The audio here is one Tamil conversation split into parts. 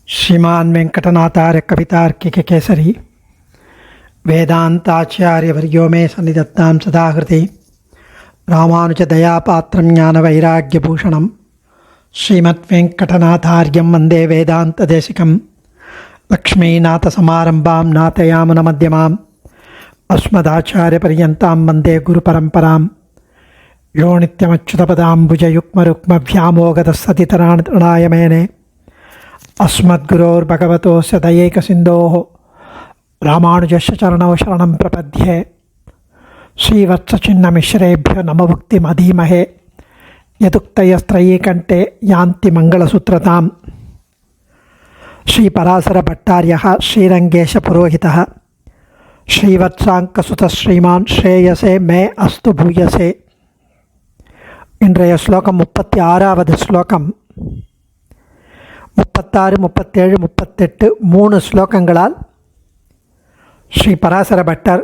श्रीमान वेंकटनाथार्य कवितार्किक केसरी वेदांताचार्यवर्यो मे सन्निधत्तां सदाहृति रामानुजदयापात्रं ज्ञानवैराग्यभूषणं श्रीमद्वेंकटनाथार्यं वन्दे वेदान्तदेशिकं लक्ष्मीनाथसमारम्भां नाथयामुनमध्यमाम् अस्मदाचार्यपर्यन्तां वन्दे गुरुपरम्परां यो नित्यमच्युतपदाम्बुजयुग्मरुक्मव्यामोगतस्सतितराणाय मेने अस्मद्गुरोर्भगवतोस्य दयैकसिन्धोः रामानुजस्य चरणौ शरणं प्रपद्ये श्रीवत्सचिह्नमिश्रेभ्यो नमभुक्तिमधीमहे यदुक्तयस्त्रयी कण्ठे यान्ति मङ्गलसूत्रताम् श्रीपराशरभट्टार्यः श्रीरङ्गेशपुरोहितः श्रीवत्साङ्कसुतः श्रीमान् श्रेयसे मे अस्तु भूयसे. இன்றைய ஸ்லோகம் 36வது ஸ்லோகம். 36, 37, 38 3 ஸ்லோகங்களால் ஸ்ரீ பராசர பட்டர்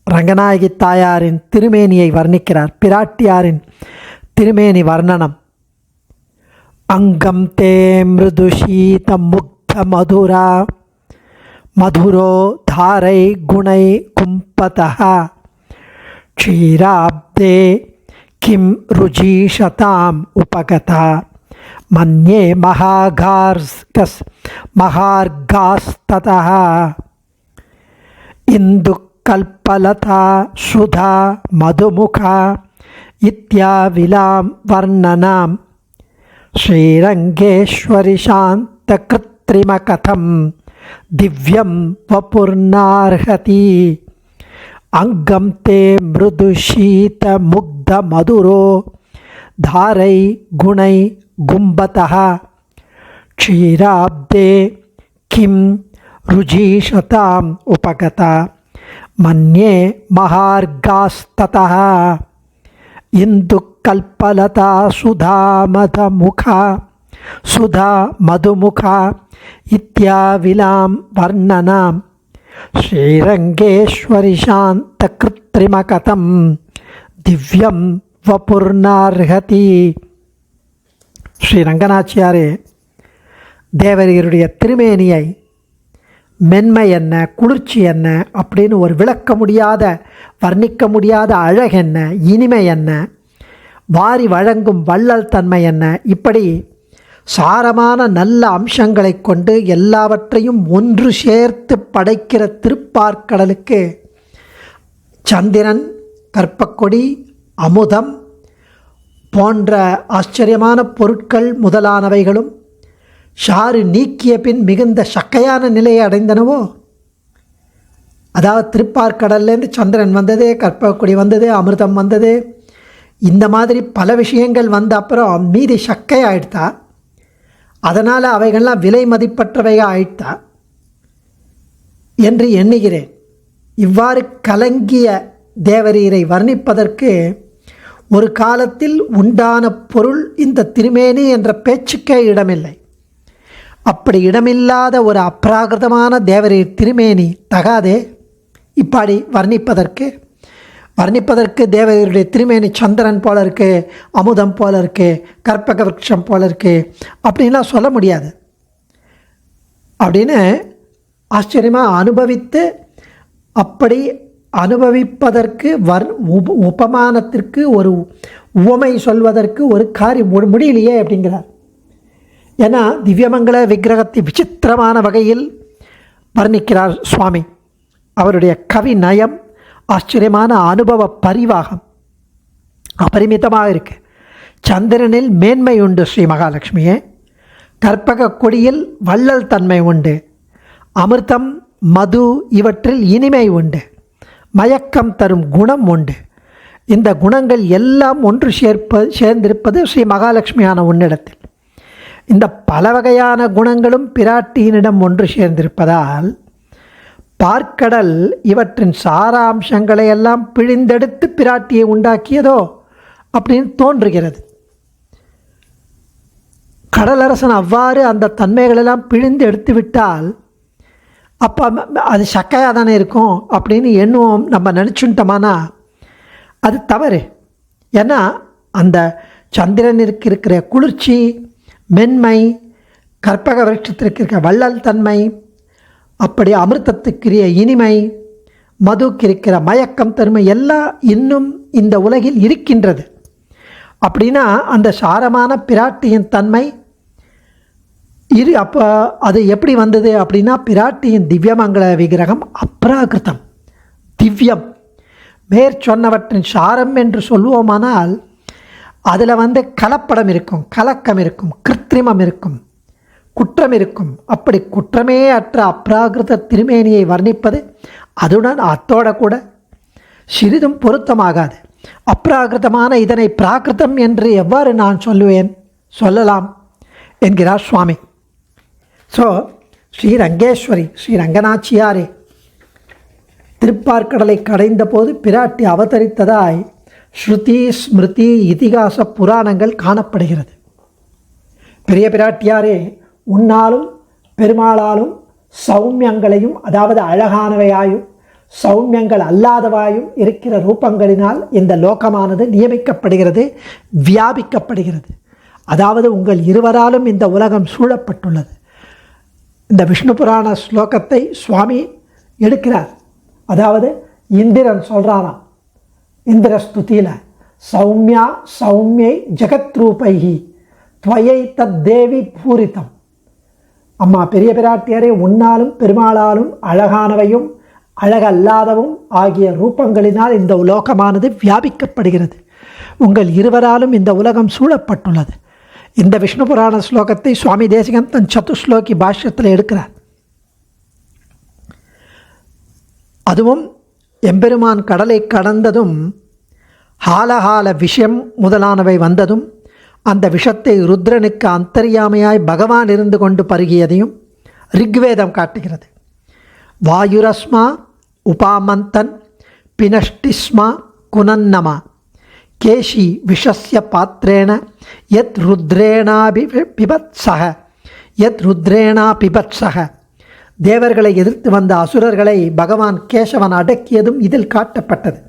ரங்கநாயகி தாயாரின் திருமேனியை வர்ணிக்கிறார். பிராட்டியாரின் திருமேனி வர்ணனம். அங்கம் தே மிருதுஷீத முக்த மதுரா மதுரோ தாரை குணை கும்பதः க்ஷீராப்தே கிம் ருஜீஷதாம் உபகதா மன்யே மகார்காஸ்ததः இந்துக்கல்பலதா சுதா மதுமுகா இத்யாவிலாம் வர்ணனாம் ஸ்ரீரங்கேஸ்வரி சாந்தகிருத்ரிமகதம் திவ்யம் வபுர்னார்ஹதி. அங்கம் தே மிருதுஷீத முக்த மதுரோ தாரை குணை கும்பதः க்ஷீராப்தே கிம் ருஜீஷதாம் உபகதா மன்யே மகார்காஸ்ததः இந்துக்கல்பலதா சுதா மதுமுகா இத்யாவிலாம் வர்ணனாம் ஸ்ரீரங்கேஸ்வரி சாந்தகிருத்ரிமகதம் திவ்யம் வபுர்னார்ஹதி. ஸ்ரீ ரங்கநாச்சியாரே தேவரீருடைய திருமேனியை மென்மை என்ன, குளிர்ச்சி என்ன அப்படின்னு ஒரு விளக்க முடியாத, வர்ணிக்க முடியாத அழகென்ன, இனிமை என்ன, வாரி வழங்கும் வள்ளல் தன்மை என்ன, இப்படி சாரமான நல்ல அம்சங்களை கொண்டு எல்லாவற்றையும் ஒன்று சேர்த்து படைக்கிற திருப்பார்க்கடலுக்கு சந்திரன், கற்பக்கொடி, அமுதம் போன்ற ஆச்சரியமான பொருட்கள் முதலானவைகளும் ஷாறு நீக்கிய பின் மிகுந்த சக்கையான நிலையை அடைந்தனவோ. அதாவது திருப்பார்க்கடல்லேருந்து சந்திரன் வந்தது, கற்பக்கொடி வந்தது, அமிர்தம் வந்தது, இந்த மாதிரி பல விஷயங்கள் வந்த அப்புறம் மீதி சக்கை ஆயிடுத்தா, அதனால் அவைகள்லாம் விலை மதிப்பற்றவையாக ஆயிட்டா என்று எண்ணுகிறேன். இவ்வாறு கலங்கிய தேவரீரை வர்ணிப்பதற்கு ஒரு காலத்தில் உண்டான பொருள் இந்த திருமேனி என்ற பேச்சுக்கே இடமில்லை. அப்படி இடமில்லாத ஒரு அப்ராகிருதமான தேவரீர் திருமேனி தகாதே இப்படி வர்ணிப்பதற்கு தேவரீருடைய திருமேனி சந்திரன் போல இருக்குது, அமுதம் போல இருக்குது, கற்பக விருட்சம் போல இருக்குது அப்படின்லாம் சொல்ல முடியாது அப்படின்னு ஆச்சரியமாக அனுபவித்து, அப்படி அனுபவிப்பதற்கு உபமானத்திற்கு ஒரு உவமை சொல்வதற்கு ஒரு காரியம் முடியலையே அப்படிங்கிறார். ஏன்னா திவ்யமங்கல விக்கிரகத்தை விசித்திரமான வகையில் வர்ணிக்கிறார் சுவாமி. அவருடைய கவி நயம், ஆச்சரியமான அனுபவ பரிவாகம் அபரிமிதமாக இருக்கு. சந்திரனில் மேன்மை உண்டு ஸ்ரீ மகாலட்சுமியே, கற்பக கொடியில் வள்ளல் தன்மை உண்டு, அமிர்தம் மது இவற்றில் இனிமை உண்டு, மயக்கம் தரும் குணம் உண்டு. இந்த குணங்கள் எல்லாம் ஒன்று சேர்ந்திருப்பது ஸ்ரீ மகாலட்சுமியான உன்னிடத்தில். இந்த பல வகையான குணங்களும் பிராட்டியினிடம் ஒன்று சேர்ந்திருப்பதால் பார்க்கடல் இவற்றின் சாராம்சங்களை எல்லாம் பிழிந்தெடுத்து பிராட்டியை உண்டாக்கியதோ அப்படின்னு தோன்றுகிறது. கடலரசன் அவ்வாறு அந்த தன்மைகளெல்லாம் பிழிந்து எடுத்து விட்டால் அப்போ அது சக்கையாக தானே இருக்கும் அப்படின்னு எண்ணுவோம். நம்ம நினச்சுட்டோமானா அது தவறு. ஏன்னா அந்த சந்திரனிற்கு இருக்கிற குளிர்ச்சி, மென்மை, கற்பக விருட்சத்திற்கு இருக்க வள்ளல் தன்மை, அப்படி அமிர்தத்துக்குரிய இனிமை, மதுக்கு இருக்கிற மயக்கம் தன்மை எல்லாம் இன்னும் இந்த உலகில் இருக்கின்றது. அப்படின்னா அந்த சாரமான பிராட்டியின் தன்மை அப்போ அது எப்படி வந்தது அப்படின்னா, பிராட்டியின் திவ்யமங்கள விக்கிரகம் அப்ராகிருதம், திவ்யம். மேற்சொன்னவற்றின் சாரம் என்று சொல்லுவோமானால் அதில் கலப்படம் இருக்கும், கலக்கம் இருக்கும், கிருத்திரிமம் இருக்கும், குற்றம் இருக்கும். அப்படி குற்றமே அற்ற அப்ராகிருத திருமேனியை வர்ணிப்பது அத்தோட கூட சிறிதும் பொருத்தமாகாது. அப்ராகிருதமான இதனை பிராகிருதம் என்று எவ்வாறு நான் சொல்லலாம் என்கிறார் சுவாமி. ஸோ ஸ்ரீரங்கேஸ்வரி, ஸ்ரீரங்கநாச்சியாரே திருப்பார்க்கடலை கடைந்த போது பிராட்டி அவதரித்ததாய் ஸ்ருதி, ஸ்மிருதி, இதிகாச புராணங்கள் காணப்படுகிறது. பெரிய பிராட்டியாரே உன்னாலும் பெருமாளாலும் சௌமியங்களையும், அதாவது அழகானவையாயும் சௌமியங்கள் அல்லாதவாயும் இருக்கிற ரூபங்களினால் இந்த லோகமானது நியமிக்கப்படுகிறது, வியாபிக்கப்படுகிறது. அதாவது உங்கள் இருவராலும் இந்த உலகம் சூழப்பட்டுள்ளது. இந்த விஷ்ணு புராண ஸ்லோகத்தை சுவாமி எடுக்கிறார். அதாவது இந்திரன் சொல்கிறாராம் இந்திர ஸ்துதியில், சௌமியா சௌமியை ஜெகத்ரூபைஹி துவயை தத் தேவி பூரிதம். அம்மா பெரிய பிராட்டியரே உன்னாலும் பெருமாளாலும் அழகானவையும் அழகல்லாதவும் ஆகிய ரூபங்களினால் இந்த உலோகமானது வியாபிக்கப்படுகிறது. உங்கள் இருவராலும் இந்த உலகம் சூழப்பட்டுள்ளது. இந்த விஷ்ணு புராண ஸ்லோகத்தை சுவாமி தேசிகன் தன் சதுஸ்லோகி பாஷ்யத்தில் எடுக்கிறார். அதுவும் எம்பெருமான் கடலை கடந்ததும் ஹாலஹால விஷயம் முதலானவை வந்ததும் அந்த விஷத்தை ருத்ரனுக்கு அந்தர்யாமையாய் பகவான் இருந்து கொண்டு பருகியதையும் ரிக்வேதம் காட்டுகிறது. வாயுரஸ்மா உபாமந்தன் பினஷ்டிஸ்மா குனன்னமா கேஷி விஷஸ்ய பாத்திரேன யத் ருத்ரேணா பிபத்சக. தேவர்களை எதிர்த்து வந்த அசுரர்களை பகவான் கேசவன் அடக்கியதும் இதில் காட்டப்பட்டது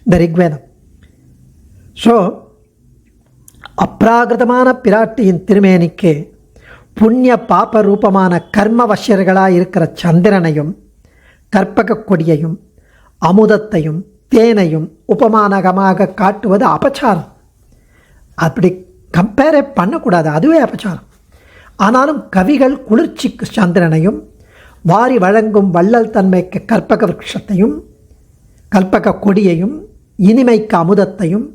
இந்த ரிக்வேதம். ஸோ அப்ராகிருதமான பிராட்டியின் திருமேனிக்கு புண்ணிய பாப ரூபமான கர்மவசியர்களாக இருக்கிற சந்திரனையும் கற்பக கொடியையும் அமுதத்தையும் தேனையும் உபமானகமாக காட்டுவது அபச்சாரம். அப்படி கம்பேரே பண்ணக்கூடாது, அதுவே அபச்சாரம். ஆனாலும் கவிகள் குளிர்ச்சிக்கு சந்திரனையும் வாரி வழங்கும் வள்ளல் தன்மைக்கு கற்பக விருட்சத்தையும் கற்பக கொடியையும் இனிமைக்கு அமுதத்தையும்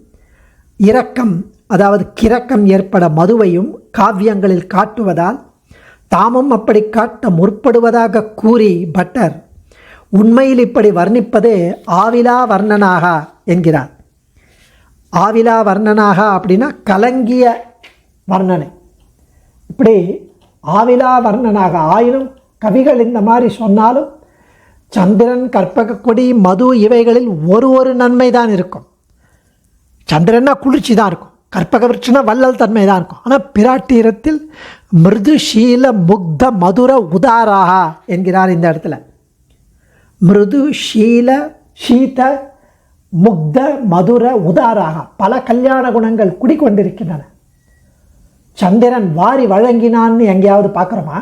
இரக்கம், அதாவது கிறக்கம் ஏற்பட மதுவையும் காவியங்களில் காட்டுவதால் தாமும் அப்படி காட்ட முற்படுவதாக கூறி பட்டர் உண்மையில் இப்படி வர்ணிப்பது ஆவிலா வர்ணனாக என்கிறார். ஆவிலா வர்ணனாக அப்படின்னா கலங்கிய வர்ணனை. இப்படி ஆவிலா வர்ணனாக ஆயினும் கவிகள் இந்த மாதிரி சொன்னாலும் சந்திரன் கற்பக கொடி மது இவைகளில் ஒரு நன்மை தான் இருக்கும். சந்திரன்னா குளிர்ச்சி தான் இருக்கும், கற்பக விருட்சனா வள்ளல் தன்மை தான் இருக்கும். ஆனால் பிராட்டியத்தில் மிருது ஷீல முக்த மதுர உதாராக என்கிறார் இந்த இடத்துல. மிருது ஷீல ஷீத முக்த மதுர உதாராக பல கல்யாண குணங்கள் குடிக்கொண்டிருக்கின்றன. சந்திரன் வாரி வழங்கினான்னு எங்கேயாவது பார்க்குறோமா?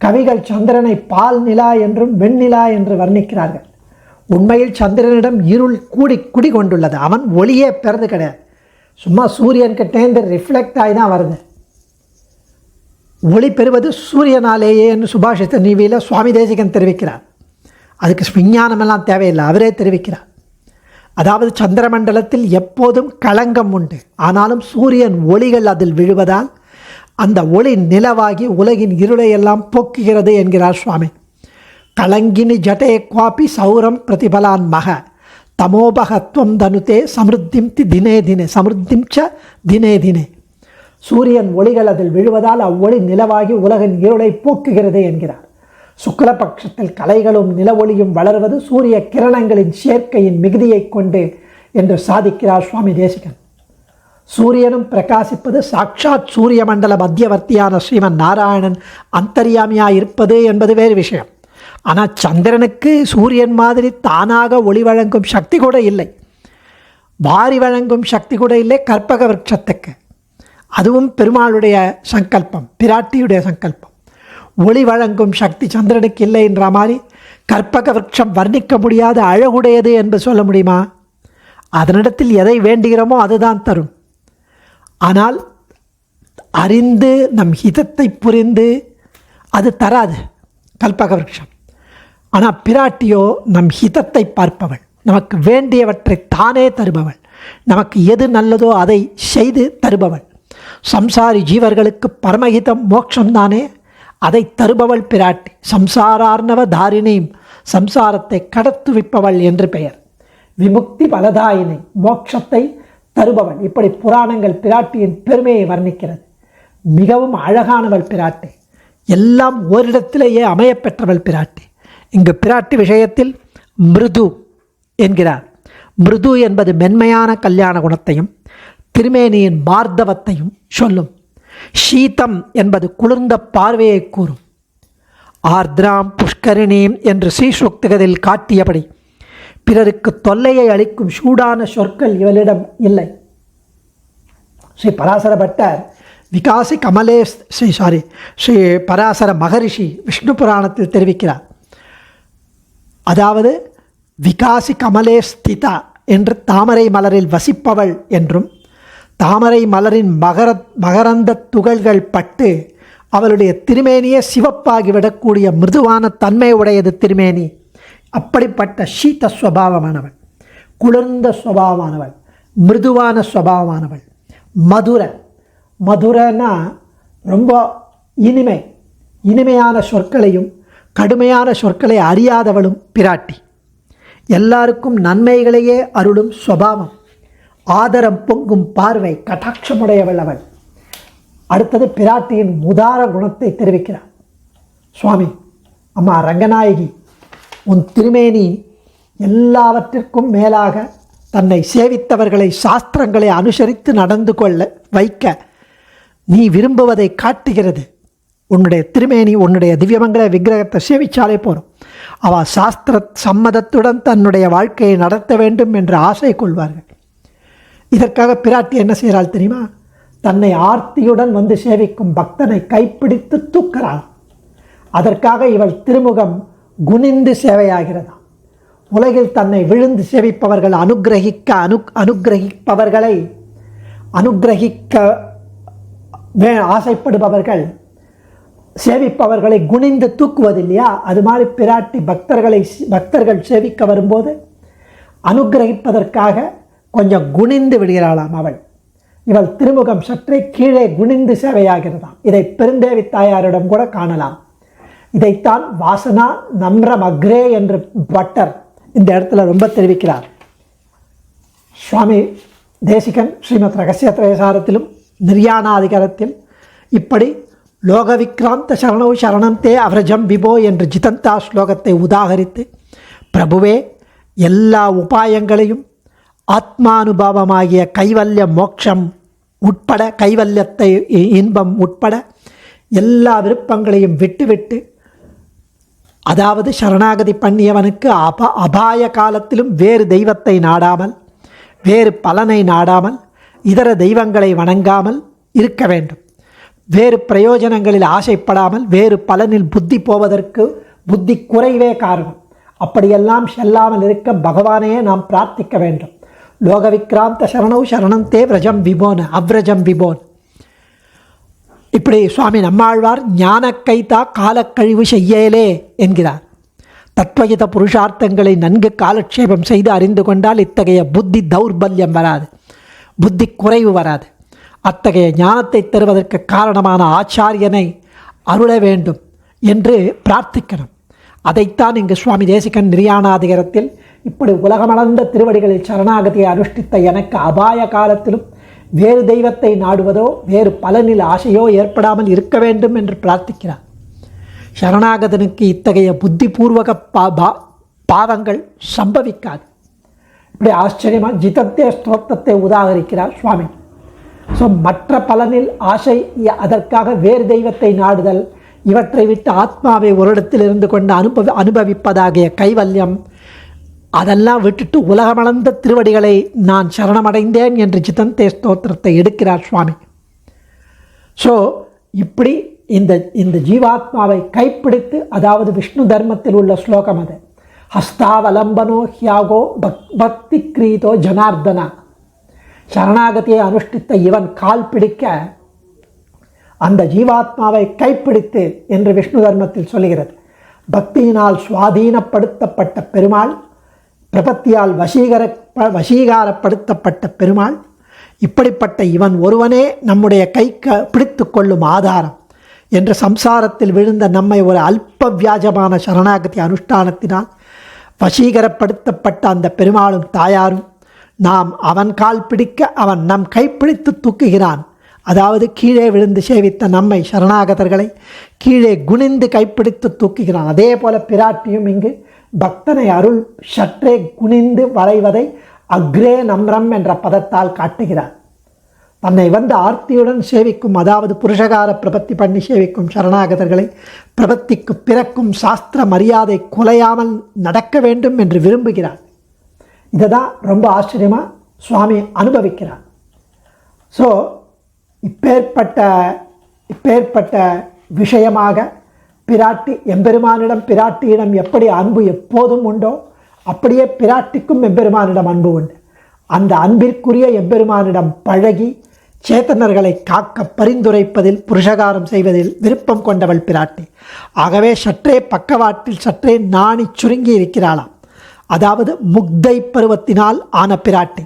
கவிகள் சந்திரனை பால் நிலா என்றும் வெண்ணிலா என்று வர்ணிக்கிறார்கள். உண்மையில் சந்திரனிடம் இருள் குடிகொண்டுள்ளது. அவன் ஒளியே பெறது கிடையாது, சும்மா சூரியன்கிட்டேந்து ரிஃப்ளெக்ட் ஆகி தான் வருது. ஒளி பெறுவது சூரியனாலேயே என்று சுபாஷித நீவியில் சுவாமி தேசிகன் தெரிவிக்கிறார். அதுக்கு விஞ்ஞானமெல்லாம் தேவையில்லை, அவரே தெரிவிக்கிறார். அதாவது சந்திரமண்டலத்தில் எப்போதும் களங்கம் உண்டு, ஆனாலும் சூரியன் ஒளிகள் அதில் விழுவதால் அந்த ஒளி நிலவாகி உலகின் இருளையெல்லாம் போக்குகிறது என்கிறார் சுவாமி. கலங்கினி ஜட்டே குவாபி சௌரம் பிரதிபலான் மக தமோபகத்வம் தனுதே சமிருத்திம் தினே தினே. சூரியன் ஒளிகள் அதில் விழுவதால் அவ்வொளி நிலவாகி உலகின் இருளை போக்குகிறது என்கிறார். சுக்லபக்ஷத்தில் கலைகளும் நில ஒளியும் வளர்வது சூரிய கிரணங்களின் சேர்க்கையின் மிகுதியை கொண்டு என்று சாதிக்கிறார் சுவாமி தேசிகன். சூரியனும் பிரகாசிப்பது சாட்சாத் சூரிய மண்டல மத்தியவர்த்தியான ஸ்ரீமன் நாராயணன் அந்தர்யாமியாக இருப்பது என்பது வேறு விஷயம். ஆனால் சந்திரனுக்கு சூரியன் மாதிரி தானாக ஒளி வழங்கும் சக்தி கூட இல்லை, வாரி வழங்கும் சக்தி கூட இல்லை கற்பக விருட்சத்துக்கு. அதுவும் பெருமாளுடைய சங்கல்பம், பிராட்டியுடைய சங்கல்பம். ஒளி வழங்கும் சக்தி சந்திரனுக்கு இல்லை என்ற மாதிரி கற்பக விருட்சம் வர்ணிக்க முடியாத அழகுடையது என்று சொல்ல முடியுமா? அதனிடத்தில் எதை வேண்டுகிறோமோ அதுதான் தரும். ஆனால் அறிந்து நம் ஹிதத்தை புரிந்து அது தராது கல்பக விருட்சம். ஆனால் பிராட்டியோ நம் ஹிதத்தை பார்ப்பவள், நமக்கு வேண்டியவற்றை தானே தருபவள், நமக்கு எது நல்லதோ அதை செய்து தருபவள். சம்சாரி ஜீவர்களுக்கு பரமஹிதம் மோட்சம்தானே, அதை தருபவள் பிராட்டி. சம்சாரார்ணவ தாரிணியும், சம்சாரத்தை கடத்துவிப்பவள் என்று பெயர். விமுக்தி பலதாயினை, மோட்சத்தை தருபவள். இப்படி புராணங்கள் பிராட்டியின் பெருமையை வர்ணிக்கிறது. மிகவும் அழகானவள் பிராட்டி, எல்லாம் ஓரிடத்திலேயே அமையப்பெற்றவள் பிராட்டி. இங்கு பிராட்டி விஷயத்தில் மிருது என்கிறார். மிருது என்பது மென்மையான கல்யாண குணத்தையும் திருமேனியின் மார்தவத்தையும் சொல்லும். ஷீதம் என்பது குளிர்ந்த பார்வையை கூறும். ஆர்திராம் புஷ்கரிணீம் என்று ஸ்ரீசுக்திகத்தில் காட்டியபடி பிறருக்கு தொல்லையை அளிக்கும் சூடான சொற்கள் இவளிடம் இல்லை. ஸ்ரீ பராசர பட்டர் விகாசி கமலே ஸ்ரீ பராசர மகரிஷி விஷ்ணு புராணத்தில் தெரிவிக்கிறார். அதாவது விகாசி கமலே ஸ்திதா என்று தாமரை மலரில் வசிப்பவள் என்றும், தாமரை மலரின் மகரந்த துகள்கள் பட்டு அவளுடைய திருமேனியே சிவப்பாகிவிடக்கூடிய மிருதுவான தன்மை உடையது திருமேனி. அப்படிப்பட்ட சீத ஸ்வபாவமானவள், குளிர்ந்த ஸ்வபாவமானவள், மிருதுவான ஸ்வபாவமானவள். மதுரனா ரொம்ப இனிமையான சொற்களையும் கடுமையான சொற்களை அறியாதவளும் பிராட்டி. எல்லாருக்கும் நன்மைகளையே அருளும் ஸ்வபாவம், ஆதரம் பொங்கும் பார்வை, கட்டாட்சமுடையவள் அவள். அடுத்தது பிராட்டியின் உதார குணத்தை தெரிவிக்கிறார் சுவாமி. அம்மா ரங்கநாயகி, உன் திருமேனி எல்லாவற்றிற்கும் மேலாக தன்னை சேவித்தவர்களை சாஸ்திரங்களை அனுசரித்து நடந்து கொள்ள வைக்க நீ விரும்புவதை காட்டுகிறது. உன்னுடைய திருமேனி, உன்னுடைய திவ்யமங்கல விக்கிரகத்தை சேவிச்சாலே போகிறோம். அவள் சாஸ்திர சம்மதத்துடன் தன்னுடைய வாழ்க்கையை நடத்த வேண்டும் என்று ஆசை கொள்வார்கள். இதற்காக பிராட்டி என்ன செய்கிறாள் தெரியுமா? தன்னை ஆர்த்தியுடன் வந்து சேவிக்கும் பக்தனை கைப்பிடித்து தூக்கிறாள். அதற்காக இவள் திருமுகம் குனிந்து சேவையாகிறதாம். உலகில் தன்னை விழுந்து சேவிப்பவர்கள் அனுகிரகிப்பவர்களை ஆசைப்படுபவர்கள் சேவிப்பவர்களை குனிந்து தூக்குவது இல்லையா? அது மாதிரி பிராட்டி பக்தர்கள் சேவிக்க வரும்போது அனுகிரகிப்பதற்காக கொஞ்சம் குனிந்து விடுகிறாளாம் அவள். இவள் திருமுகம் சற்றே கீழே குனிந்து சேவையாகிறதாம். இதை பெருந்தேவி தாயாரிடம் கூட காணலாம். இதைத்தான் வாசனா நம்ரம் அக்ரே என்று பட்டர் இந்த இடத்துல ரொம்ப தெரிவிக்கிறார். சுவாமி தேசிகன் ஸ்ரீமத் ரகசிய திரயசாரத்திலும் நிர்யாணாதிகாரத்தில் இப்படி லோகவிக்ராந்த சரணோ சரணம் தே அவரஜம் விபோ என்று ஜிதந்தா ஸ்லோகத்தை உதாகரித்து, பிரபுவே, எல்லா உபாயங்களையும் ஆத்மானுபவமாகிய கைவல்ய மோட்சம் உட்பட, கைவல்யத்தை இன்பம் உட்பட எல்லா விருப்பங்களையும் விட்டுவிட்டு, அதாவது சரணாகதி பண்ணியவனுக்கு அபாய காலத்திலும் வேறு தெய்வத்தை நாடாமல், வேறு பலனை நாடாமல், இதர தெய்வங்களை வணங்காமல் இருக்க வேண்டும். வேறு பிரயோஜனங்களில் ஆசைப்படாமல் வேறு பலனில் புத்தி போவதற்கு புத்தி குறைவே காரணம். அப்படியெல்லாம் செல்லாமல் இருக்க பகவானையே நாம் பிரார்த்திக்க வேண்டும். லோகவிக்ராந்த சரணௌ சரணம் தே விரஜம் விபோன் அவ்ரஜம் விபோன். இப்படி சுவாமி நம்மாழ்வார் ஞான கைதா காலக்கழிவு செய்யலே என்கிறார். தத்வகித புருஷார்த்தங்களை நன்கு காலட்சேபம் செய்து அறிந்து கொண்டால் இத்தகைய புத்தி தௌர்பல்யம் வராது, புத்தி குறைவு வராது. அத்தகைய ஞானத்தை தருவதற்கு காரணமான ஆச்சாரியனை அருள வேண்டும் என்று பிரார்த்திக்கணும். அதைத்தான் இங்கு சுவாமி தேசிகன் நிர்யாணாதிகாரத்தில் இப்படி உலகமளந்த திருவடிகளில் சரணாகதியை அனுஷ்டித்த எனக்கு அபாய காலத்திலும் வேறு தெய்வத்தை நாடுவதோ வேறு பலனில் ஆசையோ ஏற்படாமல் இருக்க வேண்டும் என்று பிரார்த்திக்கிறார். சரணாகதனுக்கு இத்தகைய புத்திபூர்வக பாவங்கள் சம்பவிக்காது. இப்படி ஆச்சரியமாக ஜிதத்தே ஸ்தோத்திரத்தை உதாகரிக்கிறார் சுவாமி. ஸோ மற்ற பலனில் ஆசை, அதற்காக வேறு தெய்வத்தை நாடுதல், இவற்றை விட்டு ஆத்மாவை ஒரு இடத்தில் இருந்து கொண்டு அனுபவிப்பதாகிய கைவல்யம், அதெல்லாம் விட்டுட்டு உலகமளந்த திருவடிகளை நான் சரணமடைந்தேன் என்று ஜிதந்தே ஸ்தோத்திரத்தை எடுக்கிறார் சுவாமி. ஸோ இப்படி இந்த இந்த ஜீவாத்மாவை கைப்பிடித்து, அதாவது விஷ்ணு தர்மத்தில் உள்ள ஸ்லோகம் அது, ஹஸ்தாவலம்பனோ ஹியாகோ பக்தி கிரீதோ ஜனார்தனா, சரணாகதியை அனுஷ்டித்த இவன் கால் பிடிக்க அந்த ஜீவாத்மாவை கைப்பிடித்து என்று விஷ்ணு தர்மத்தில் சொல்லுகிறது. பக்தியினால் சுவாதீனப்படுத்தப்பட்ட பெருமாள், பிரபத்தியால் வசீகாரப்படுத்தப்பட்ட பெருமாள், இப்படிப்பட்ட இவன் ஒருவனே நம்முடைய கைக்கு பிடித்து கொள்ளும் ஆதாரம் என்று சம்சாரத்தில் விழுந்த நம்மை ஒரு அல்ப வியாஜமான சரணாகதி அனுஷ்டானத்தினால் வசீகரப்படுத்தப்பட்ட அந்த பெருமாளும் தாயாரும் நாம் அவன் கால் பிடிக்க அவன் நம் கைப்பிடித்து தூக்குகிறான். அதாவது கீழே விழுந்து சேவித்த நம்மை சரணாகதர்களை கீழே குனிந்து கைப்பிடித்து தூக்குகிறான். அதே போல பிராட்டியும் இங்கு பக்தனை அருள் சற்றே குனிந்து வளைவதை அக்ரே நம்ரம் என்ற பதத்தால் காட்டுகிறார். தன்னை வந்து ஆர்த்தியுடன் சேவிக்கும், அதாவது புருஷகார பிரபத்தி பண்ணி சேவிக்கும் சரணாகதர்களை பிரபத்திக்கு பிறக்கும் சாஸ்திர மரியாதை குலையாமல் நடக்க வேண்டும் என்று விரும்புகிறார். இதை தான் ரொம்ப ஆச்சரியமாக சுவாமி அனுபவிக்கிறார். ஸோ இப்பேற்பட்ட விஷயமாக பிராட்டி எம்பெருமானிடம், பிராட்டியிடம் எப்படி அன்பு எப்போதும் உண்டோ அப்படியே பிராட்டிக்கும் எம்பெருமானிடம் அன்பு உண்டு. அந்த அன்பிற்குரிய எம்பெருமானிடம் பழகி சேத்தனர்களை காக்க பரிந்துரைப்பதில், புருஷகாரம் செய்வதில் விருப்பம் கொண்டவள் பிராட்டி. ஆகவே சற்றே பக்கவாட்டில் சற்றே நாணி சுருங்கி இருக்கிறாளாம். அதாவது முக்தை பருவத்தினால் ஆன பிராட்டி.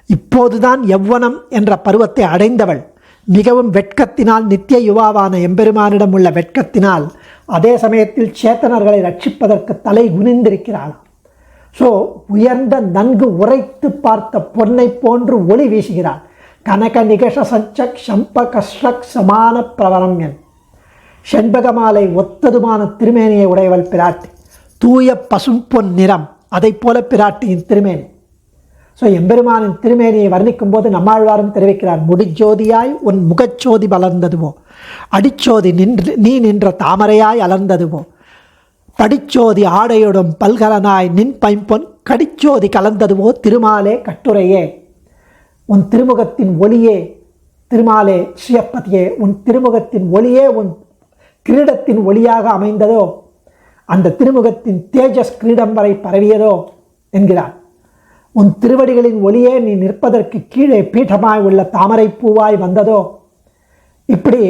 இப்போதுதான் யௌவனம் என்ற பருவத்தை அடைந்தவள். மிகவும் வெட்கத்தினால், நித்திய யுவாவான எம்பெருமானிடம் உள்ள வெட்கத்தினால் அதே சமயத்தில் சேத்தனர்களை ரட்சிப்பதற்கு தலை குனிந்திருக்கிறாளாம். ஸோ உயர்ந்த நன்கு உரைத்து பார்த்த பொன்னை போன்று ஒளி வீசுகிறாள். கனக நிகஷ சஞ்சக் சம்ப கஷ்ரக் சமான பிரவரம்யன், செண்பகமாலை ஒத்ததுமான திருமேனியை உடையவள் பிராட்டி. தூய பசும்பொன் நிறம், அதை போல பிராட்டியின் திருமேனி. ஸோ எம்பெருமானின் திருமேனியை வர்ணிக்கும் போது நம்மாழ்வாரும் தெரிவிக்கிறார், முடிச்சோதியாய் உன் முகச்சோதி வளர்ந்ததுவோ, அடிச்சோதி நீ நின்ற தாமரையாய் அலர்ந்ததுவோ, படிச்சோதி ஆடையோடும் பல்கலனாய் நின் பைம்பொன் கடிச்சோதி கலந்ததுவோ திருமாலே கட்டுரையே. உன் திருமுகத்தின் ஒளியே திருமாலே ஸ்ரீயப்பதியே, உன் திருமுகத்தின் ஒளியே உன் கிரீடத்தின் ஒளியாக அமைந்ததோ, அந்த திருமுகத்தின் தேஜஸ் கிரீடம் வரை பரவியதோ என்கிறார். உன் திருவடிகளின் ஒளியே நீ நிற்பதற்கு கீழே பீഠமாய் உள்ள தாமரை பூவாய் வந்ததோ. இப்படி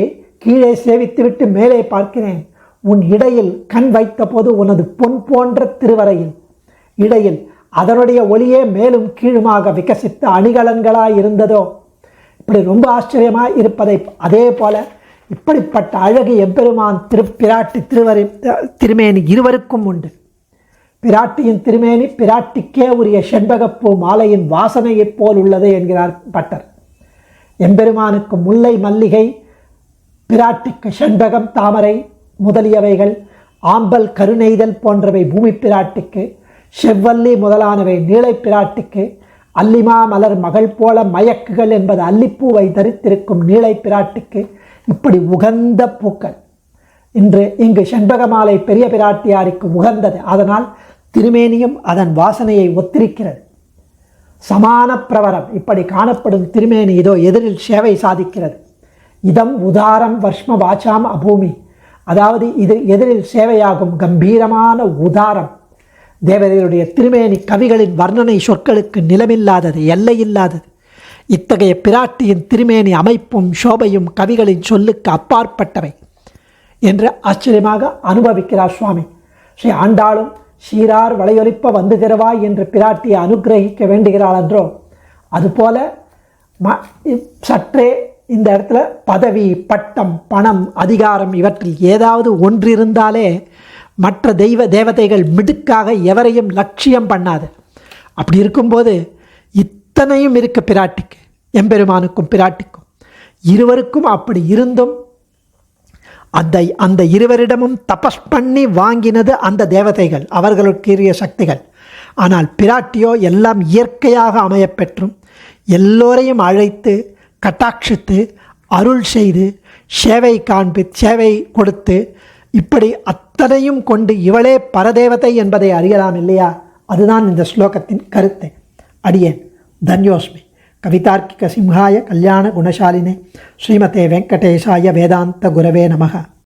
கீழே சேவித்துவிட்டு மேலே பார்க்கிறேன். உன் இடையில் கண் வைத்த போது உனது பொன் போன்ற திருவரையில் இடையில் அதனுடைய ஒளியே மேலும் கீழுமாக விகசித்த அணிகலன்களாய் இருந்ததோ. இப்படி ரொம்ப ஆச்சரியமாய் இருப்பதை, அதே போல இப்படிப்பட்ட அழகு எம்பெருமான் பிராட்டி திருமேனி இருவருக்கும் உண்டு. பிராட்டியின் திருமேனி பிராட்டிக்கே உரிய செண்பகப்பூ மாலையின் வாசனையைப் போல் உள்ளது என்கிறார் பட்டர். எம்பெருமானுக்கு முல்லை மல்லிகை, பிராட்டிக்கு செண்பகம் தாமரை முதலியவைகள், ஆம்பல் கருநெய்தல் போன்றவை பூமி பிராட்டிக்கு, செவ்வல்லி முதலானவை நீலை பிராட்டிக்கு, அல்லிமா மலர் மகள் போல மயக்குகள் என்பது அல்லிப்பூவை தரித்திருக்கும் நீலை பிராட்டிக்கு இப்படி உகந்த பூக்கள். இங்கு செண்பகமாலை பெரிய பிராட்டியாருக்கு உகந்தது. அதனால் திருமேனியும் அதன் வாசனையை ஒத்திருக்கிறது. சமான பிரவரம், இப்படி காணப்படும் திருமேனி இதோ எதிரில் சேவை சாதிக்கிறது. இதம் உதாரம் வர்ஷ்ம வாச்சாம் அபூமி, அதாவது இது எதிரில் சேவையாகும் கம்பீரமான உதாரம். தேவதைகளுடைய திருமேனி கவிகளின் வர்ணனை சொற்களுக்கு நிலமில்லாதது, எல்லையில்லாதது. இத்தகைய பிராட்டியின் திருமேனி அமைப்பும் சோபையும் கவிகளின் சொல்லுக்கு அப்பாற்பட்டவை என்று ஆச்சரியமாக அனுபவிக்கிறார் சுவாமி. ஸ்ரீ ஆண்டாளும் சீரார் வளையொலிப்ப வந்து திறவாய் என்று பிராட்டியை அனுகிரகிக்க வேண்டுகிறாள் என்றோ, அதுபோல சற்றே இந்த இடத்துல பதவி, பட்டம், பணம், அதிகாரம் இவற்றில் ஏதாவது ஒன்றிருந்தாலே மற்ற தேவதைகள் மிடுக்காக எவரையும் லட்சியம் பண்ணாது. அப்படி இருக்கும்போது இத்தனையும் இருக்க பிராட்டிக்கு, எம்பெருமானுக்கும் பிராட்டிக்கும் இருவருக்கும் அப்படி இருந்தும் அந்த இருவரிடமும் தபஸ் பண்ணி வாங்கினது அந்த தேவதைகள், அவர்களுக்குரிய சக்திகள். ஆனால் பிராட்டியோ எல்லாம் இயற்கையாக அமையப்பெற்றும் எல்லோரையும் அழைத்து கட்டாட்சித்து அருள் செய்து சேவை சேவை கொடுத்து இப்படி அத்தனையும் கொண்டு இவளே பரதேவதை என்பதை அறியலாம் இல்லையா? அதுதான் இந்த ஸ்லோகத்தின் கருத்து. அடியேன் தன்யோஸ்மி. கவிதார்க்கிக சிம்ஹாய கல்யாண குணசாலினே ஸ்ரீமதே வெங்கடேஷாய வேதாந்த குரவே நமக.